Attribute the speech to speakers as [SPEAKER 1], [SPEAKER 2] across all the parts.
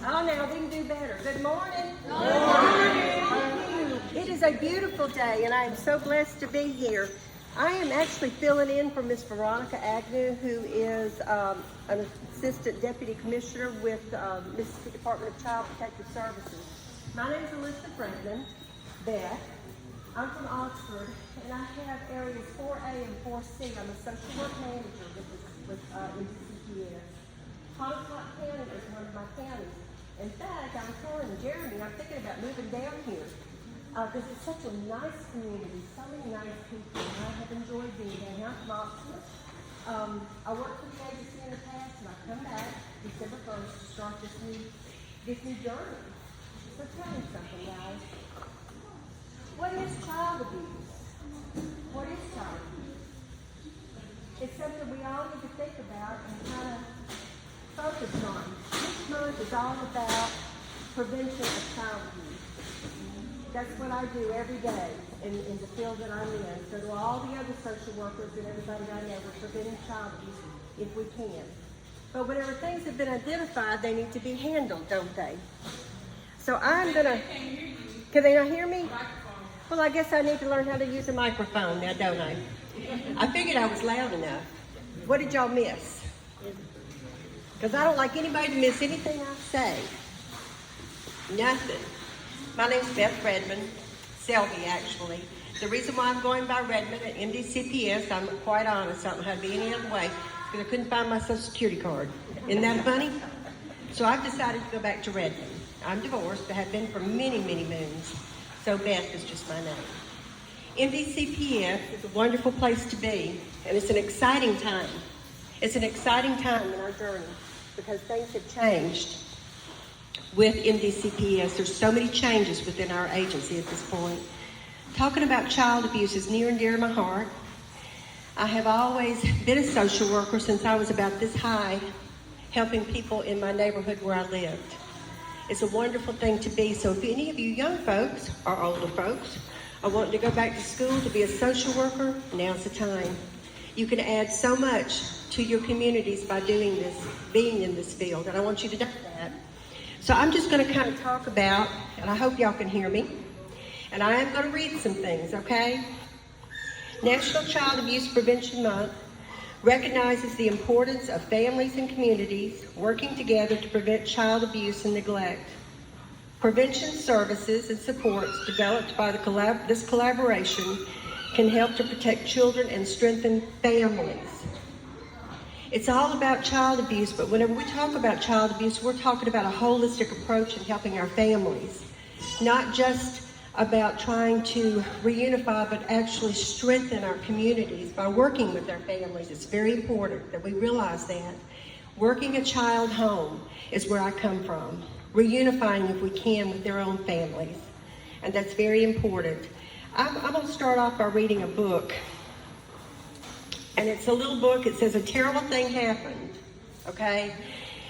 [SPEAKER 1] Oh, now we can do better. Good morning. Good morning. It is a beautiful day, and I am so blessed to be here. I am actually filling in for Miss Veronica Agnew, who is an Assistant Deputy Commissioner with Mississippi Department of Child Protective Services. My name is Elizabeth Redmond, Beth. I'm from Oxford, and I have areas 4A and 4C. I'm a social work manager with MDCPS. Pontotoc County is one of my counties. In fact, I was telling Jeremy, I'm thinking about moving down here because it's such a nice community, so many nice people, and I have enjoyed being down here. I'm from Oxford. I worked for the agency in the past, and I've come back December 1st to start this new journey. So tell me something, guys. What is child abuse? What is child abuse? It's something we all need to think about and kind of focus on. This month is all about prevention of child abuse. That's what I do every day in the field that I'm in. So do all the other social workers and everybody I know, we're preventing child abuse if we can. But whenever things have been identified, they need to be handled, don't they? So I'm gonna, can they not hear me? Well, I guess I need to learn how to use a microphone now, don't I? I figured I was loud enough. What did y'all miss? Because I don't like anybody to miss anything I say. Nothing. My name's Beth Redmond, Selby actually. The reason why I'm going by Redmond at MDCPS, I'm quite honest, I don't know how to be any other way, because I couldn't find my social security card. Isn't that funny? So I've decided to go back to Redmond. I'm divorced, I have been for many, many moons. So Beth is just my name. MDCPS is a wonderful place to be, and it's an exciting time. It's an exciting time in our journey because things have changed with MDCPS. There's so many changes within our agency at this point. Talking about child abuse is near and dear to my heart. I have always been a social worker since I was about this high, helping people in my neighborhood where I lived. It's a wonderful thing to be. So if any of you young folks or older folks are wanting to go back to school to be a social worker, now's the time. You can add so much to your communities by doing this, being in this field, and I want you to know that. So I'm just going to kind of talk about, and I hope y'all can hear me, and I am going to read some things, okay? National Child Abuse Prevention Month recognizes the importance of families and communities working together to prevent child abuse and neglect. Prevention services and supports developed by this collaboration can help to protect children and strengthen families. It's all about child abuse, but whenever we talk about child abuse, we're talking about a holistic approach in helping our families, not just about trying to reunify, but actually strengthen our communities by working with our families. It's very important that we realize that. Working a child home is where I come from. Reunifying, if we can, with their own families. And that's very important. I'm going to start off by reading a book. And it's a little book. It says, "A terrible thing happened." Okay?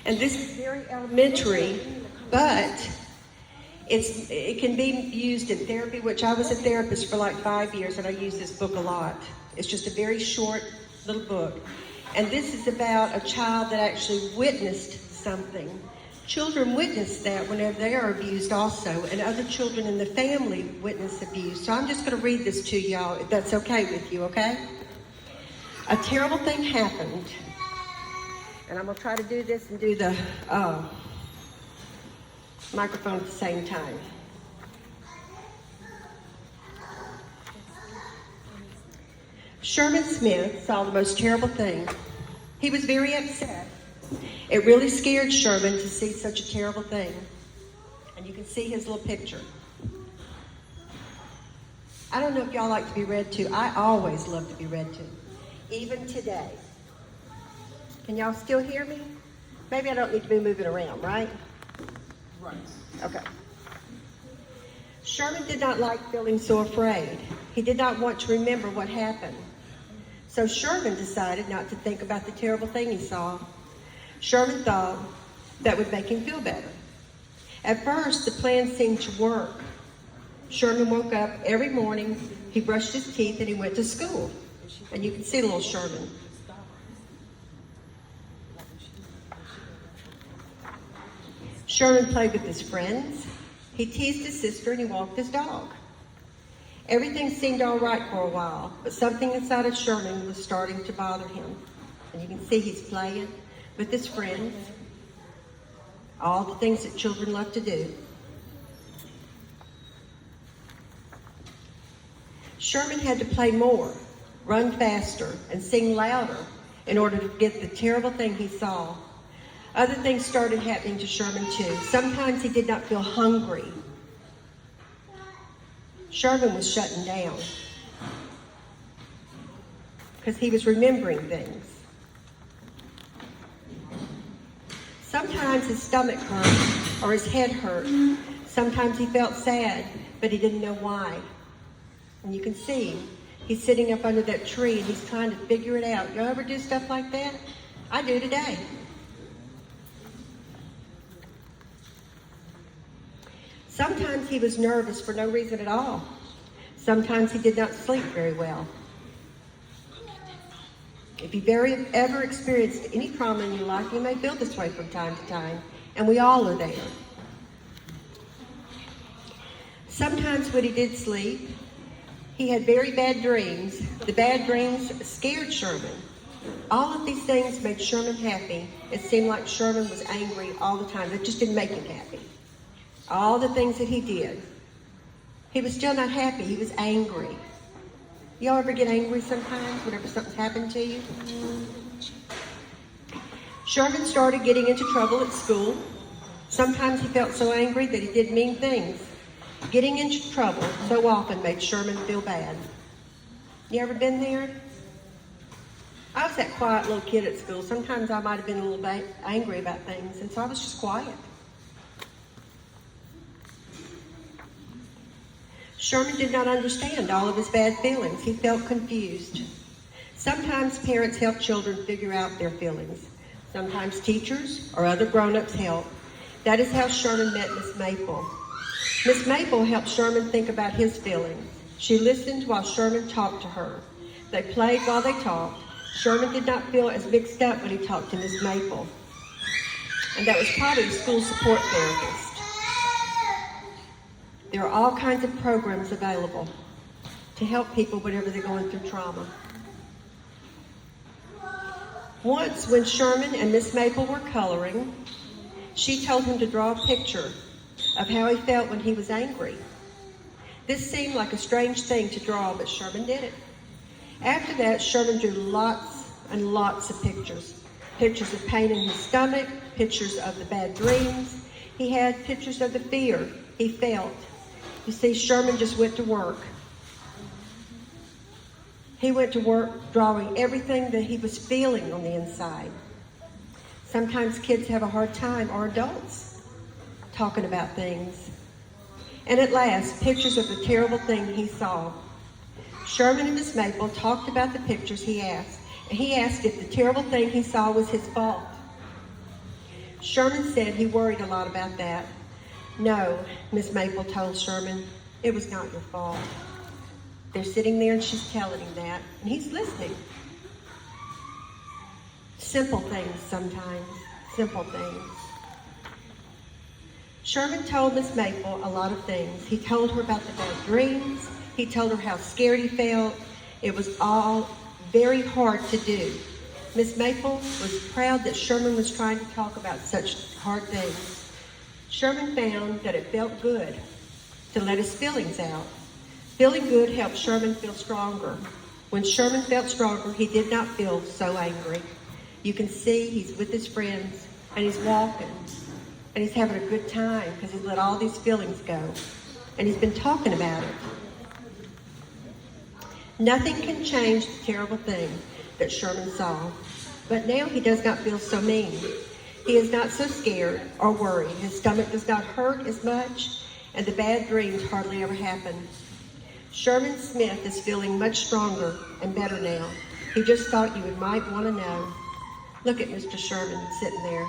[SPEAKER 1] And this is very elementary, but it can be used in therapy, which I was a therapist for like 5 years, and I use this book a lot. It's just a very short little book. And this is about a child that actually witnessed something. Children witness that whenever they are abused also, and other children in the family witness abuse. So I'm just going to read this to y'all, if that's okay with you, okay? A terrible thing happened. And I'm going to try to do this and do the microphone at the same time. Sherman Smith saw the most terrible thing. He was very upset. It really scared Sherman to see such a terrible thing. And you can see his little picture. I don't know if y'all like to be read to. I always love to be read to, even today. Can y'all still hear me? Maybe I don't need to be moving around, right?
[SPEAKER 2] Right.
[SPEAKER 1] Okay. Sherman did not like feeling so afraid. He did not want to remember what happened. So Sherman decided not to think about the terrible thing he saw. Sherman thought that would make him feel better. At first, the plan seemed to work. Sherman woke up every morning, he brushed his teeth, and he went to school. And you can see little Sherman. Sherman played with his friends. He teased his sister and he walked his dog. Everything seemed all right for a while, but something inside of Sherman was starting to bother him. And you can see he's playing with his friends, all the things that children love to do. Sherman had to play more, run faster, and sing louder in order to get the terrible thing he saw. Other things started happening to Sherman too. Sometimes he did not feel hungry. Sherman was shutting down because he was remembering things. Sometimes his stomach hurt or his head hurt. Sometimes he felt sad, but he didn't know why. And you can see he's sitting up under that tree and he's trying to figure it out. You ever do stuff like that? I do today. Sometimes he was nervous for no reason at all. Sometimes he did not sleep very well. If you've ever experienced any trauma in your life, you may feel this way from time to time, and we all are there. Sometimes when he did sleep, he had very bad dreams. The bad dreams scared Sherman. All of these things made Sherman happy. It seemed like Sherman was angry all the time. It just didn't make him happy. All the things that he did, he was still not happy. He was angry. Y'all ever get angry sometimes whenever something's happened to you? Sherman started getting into trouble at school. Sometimes he felt so angry that he did mean things. Getting into trouble so often made Sherman feel bad. You ever been there? I was that quiet little kid at school. Sometimes I might have been a little angry about things, and so I was just quiet. Sherman did not understand all of his bad feelings. He felt confused. Sometimes parents help children figure out their feelings. Sometimes teachers or other grown-ups help. That is how Sherman met Miss Maple. Miss Maple helped Sherman think about his feelings. She listened while Sherman talked to her. They played while they talked. Sherman did not feel as mixed up when he talked to Miss Maple. And that was probably a school support therapist. There are all kinds of programs available to help people whenever they're going through trauma. Once, when Sherman and Miss Maple were coloring, she told him to draw a picture of how he felt when he was angry. This seemed like a strange thing to draw, but Sherman did it. After that, Sherman drew lots and lots of pictures. Pictures of pain in his stomach, pictures of the bad dreams. He had pictures of the fear he felt. You see, Sherman just went to work. He went to work drawing everything that he was feeling on the inside. Sometimes kids have a hard time, or adults, talking about things. And at last, pictures of the terrible thing he saw. Sherman and Miss Maple talked about the pictures he asked, and he asked if the terrible thing he saw was his fault. Sherman said he worried a lot about that. No, Miss Maple told Sherman, it was not your fault. They're sitting there and she's telling him that, and he's listening. Simple things sometimes, simple things. Sherman told Miss Maple a lot of things. He told her about the bad dreams. He told her how scared he felt. It was all very hard to do. Miss Maple was proud that Sherman was trying to talk about such hard things. Sherman found that it felt good to let his feelings out. Feeling good helped Sherman feel stronger. When Sherman felt stronger, he did not feel so angry. You can see he's with his friends and he's walking and he's having a good time because he's let all these feelings go and he's been talking about it. Nothing can change the terrible thing that Sherman saw, but now he does not feel so mean. He is not so scared or worried. His stomach does not hurt as much, and the bad dreams hardly ever happen. Sherman Smith is feeling much stronger and better now. He just thought you might want to know. Look at Mr. Sherman sitting there.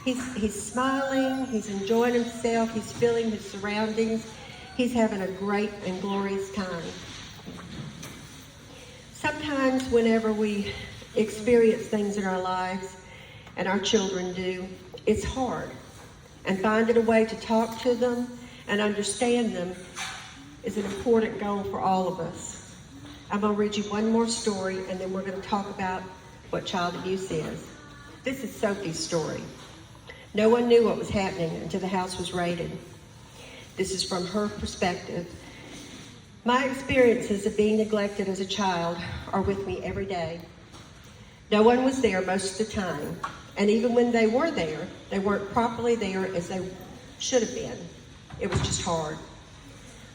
[SPEAKER 1] He's smiling, he's enjoying himself, he's feeling his surroundings. He's having a great and glorious time. Sometimes whenever we experience things in our lives, and our children do, it's hard. and finding a way to talk to them and understand them is an important goal for all of us. I'm going to read you one more story, and then we're going to talk about what child abuse is. This is Sophie's story. No one knew what was happening until the house was raided. This is from her perspective. My experiences of being neglected as a child are with me every day. No one was there most of the time, and even when they were there, they weren't properly there as they should have been. It was just hard.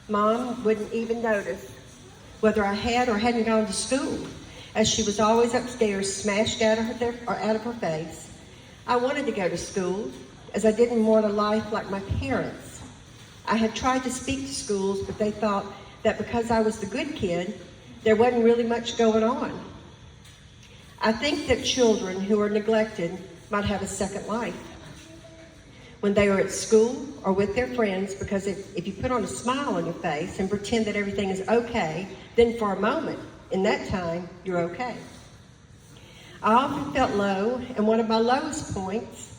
[SPEAKER 1] Mom wouldn't even notice whether I had or hadn't gone to school, as she was always upstairs, smashed out of her face. I wanted to go to school, as I didn't want a life like my parents. I had tried to speak to schools, but they thought that because I was the good kid, there wasn't really much going on. I think that children who are neglected might have a second life when they are at school or with their friends, because if you put on a smile on your face and pretend that everything is okay, then for a moment, in that time, you're okay. I often felt low, and one of my lowest points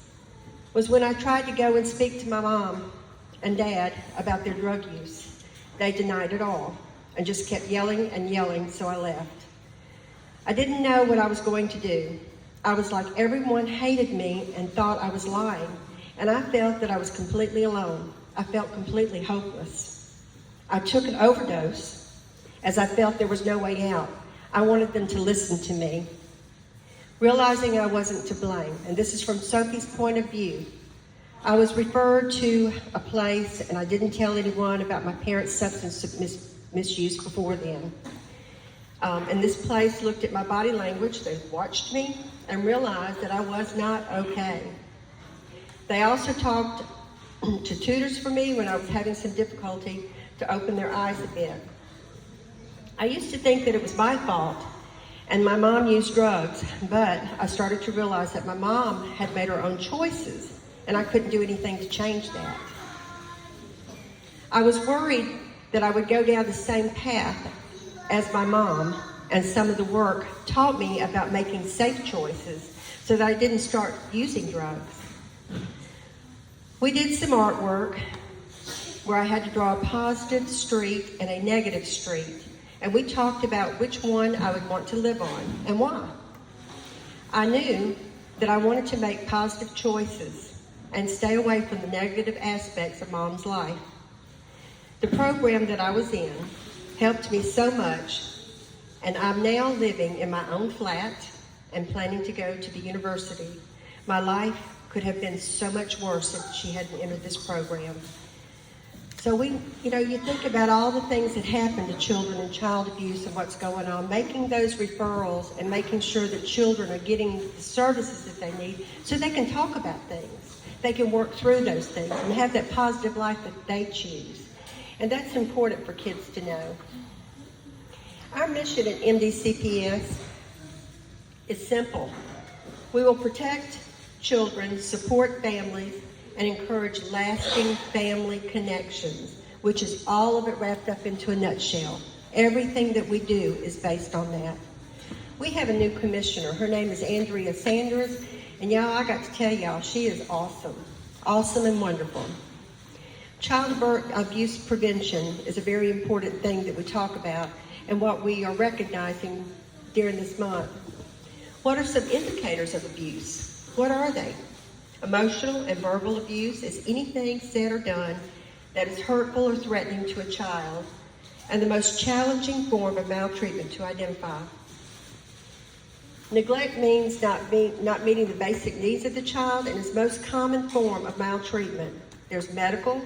[SPEAKER 1] was when I tried to go and speak to my mom and dad about their drug use. They denied it all and just kept yelling and yelling, so I left. I didn't know what I was going to do. I was like everyone hated me and thought I was lying, and I felt that I was completely alone. I felt completely hopeless. I took an overdose as I felt there was no way out. I wanted them to listen to me. Realizing I wasn't to blame, and this is from Sophie's point of view, I was referred to a place, and I didn't tell anyone about my parents' substance misuse before then. And this place looked at my body language, they watched me, and realized that I was not okay. They also talked to tutors for me when I was having some difficulty to open their eyes a bit. I used to think that it was my fault, and my mom used drugs, but I started to realize that my mom had made her own choices, and I couldn't do anything to change that. I was worried that I would go down the same path as my mom, and some of the work taught me about making safe choices so that I didn't start using drugs. We did some artwork where I had to draw a positive street and a negative street, and we talked about which one I would want to live on and why. I knew that I wanted to make positive choices and stay away from the negative aspects of Mom's life. The program that I was in helped me so much, and I'm now living in my own flat and planning to go to the university. My life could have been so much worse if she hadn't entered this program. So you think about all the things that happen to children and child abuse and what's going on, making those referrals and making sure that children are getting the services that they need so they can talk about things. They can work through those things and have that positive life that they choose. And that's important for kids to know. Our mission at MDCPS is simple. We will protect children, support families, and encourage lasting family connections, which is all of it wrapped up into a nutshell. Everything that we do is based on that. We have a new commissioner. Her name is Andrea Sanders, and y'all, I got to tell y'all, she is awesome. Awesome and wonderful. Child abuse prevention is a very important thing that we talk about and what we are recognizing during this month. What are some indicators of abuse? What are they? Emotional and verbal abuse is anything said or done that is hurtful or threatening to a child, and the most challenging form of maltreatment to identify. Neglect means not meeting the basic needs of the child and is the most common form of maltreatment. There's medical,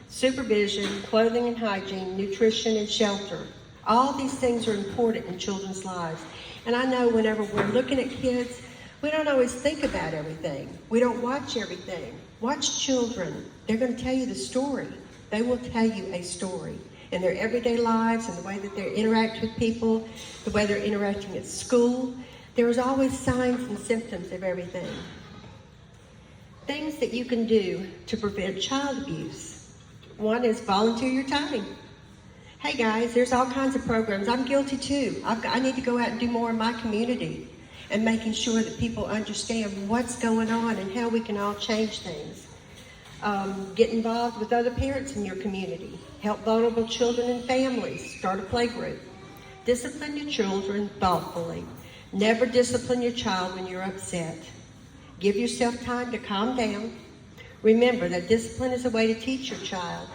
[SPEAKER 1] supervision, clothing and hygiene, nutrition and shelter. All these things are important in children's lives. And I know whenever we're looking at kids, we don't always think about everything. We don't watch everything. Watch children. They're going to tell you the story. They will tell you a story in their everyday lives and the way that they interact with people, the way they're interacting at school. There's always signs and symptoms of everything. Things that you can do to prevent child abuse. One is volunteer your time. Hey guys, there's all kinds of programs. I'm guilty too. I need to go out and do more in my community and making sure that people understand what's going on and how we can all change things. Get involved with other parents in your community. Help vulnerable children and families. Start a play group. Discipline your children thoughtfully. Never discipline your child when you're upset. Give yourself time to calm down. Remember that discipline is a way to teach your child.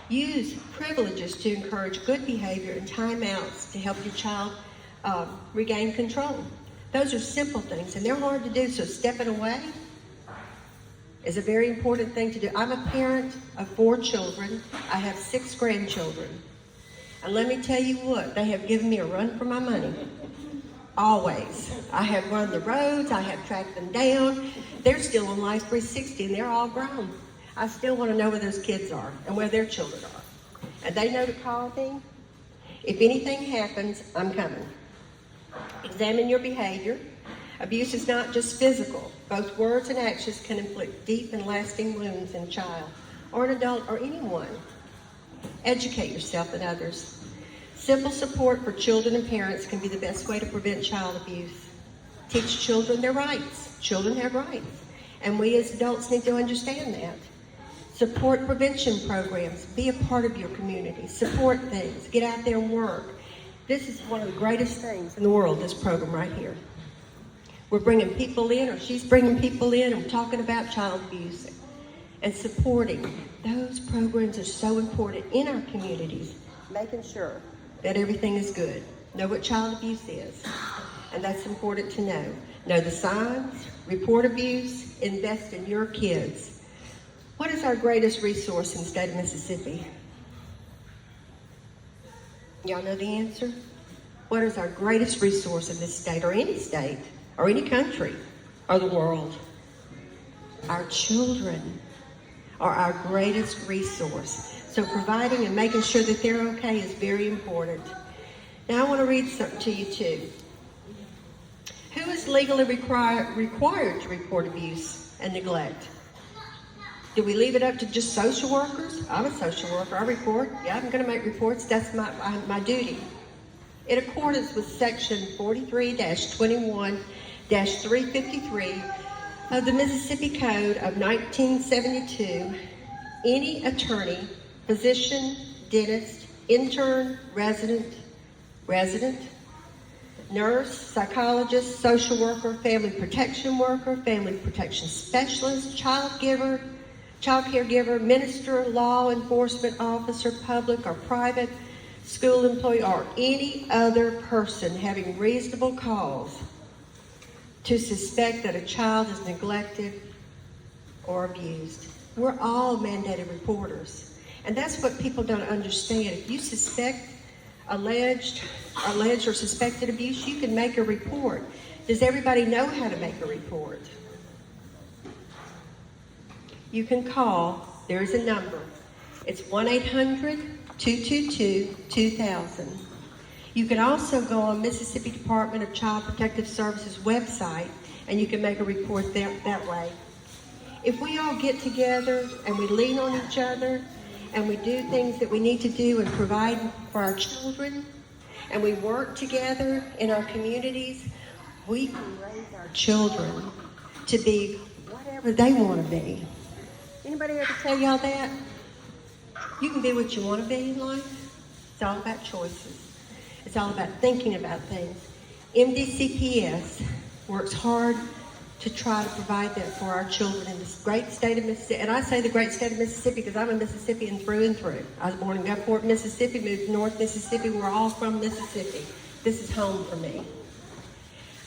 [SPEAKER 1] Use privileges to encourage good behavior and timeouts to help your child regain control. Those are simple things, and they're hard to do, so stepping away is a very important thing to do. I'm a parent of 4 children. I have 6 grandchildren. And let me tell you what, they have given me a run for my money. Always. I have run the roads, I have tracked them down. They're still on Life 360 and they're all grown. I still want to know where those kids are and where their children are. And they know to call me. If anything happens, I'm coming. Examine your behavior. Abuse is not just physical. Both words and actions can inflict deep and lasting wounds in a child or an adult or anyone. Educate yourself and others. Simple support for children and parents can be the best way to prevent child abuse. Teach children their rights. Children have rights, and we as adults need to understand that. Support prevention programs. Be a part of your community. Support things. Get out there and work. This is one of the greatest things in the world, this program right here. We're bringing people in, or she's bringing people in, and we're talking about child abuse and supporting. Those programs are so important in our communities, making sure that everything is good. Know what child abuse is, and that's important to know. Know the signs, report abuse, invest in your kids. What is our greatest resource in the state of Mississippi? Y'all know the answer? What is our greatest resource in this state, or any country, or the world? Our children are our greatest resource. So providing and making sure that they're okay is very important. Now I want to read something to you too. Who is legally required to report abuse and neglect? Do we leave it up to just social workers? I'm a social worker. I report. Yeah, I'm going to make reports. That's my duty. In accordance with Section 43-21-353 of the Mississippi Code of 1972, any attorney, physician, dentist, intern, resident, nurse, psychologist, social worker, family protection worker, family protection specialist, child caregiver, minister, law enforcement officer, public or private school employee, or any other person having reasonable cause to suspect that a child is neglected or abused. We're all mandated reporters. And that's what people don't understand. If you suspect alleged or suspected abuse, you can make a report. Does everybody know how to make a report? You can call. There is a number. It's 1-800-222-2000. You can also go on Mississippi Department of Child Protective Services website, and you can make a report that way. If we all get together and we lean on each other and we do things that we need to do and provide for our children, and we work together in our communities, we can raise our children to be whatever they want to be. Anybody ever tell y'all that? You can be what you want to be in life. It's all about choices. It's all about thinking about things. MDCPS works hard to try to provide that for our children in this great state of Mississippi. And I say the great state of Mississippi because I'm a Mississippian through and through. I was born in Gulfport, Mississippi, moved to North Mississippi. We're all from Mississippi. This is home for me.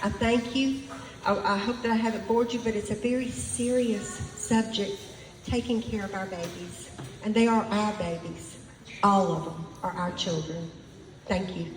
[SPEAKER 1] I thank you. I hope that I haven't bored you, but it's a very serious subject, taking care of our babies. And they are our babies. All of them are our children. Thank you.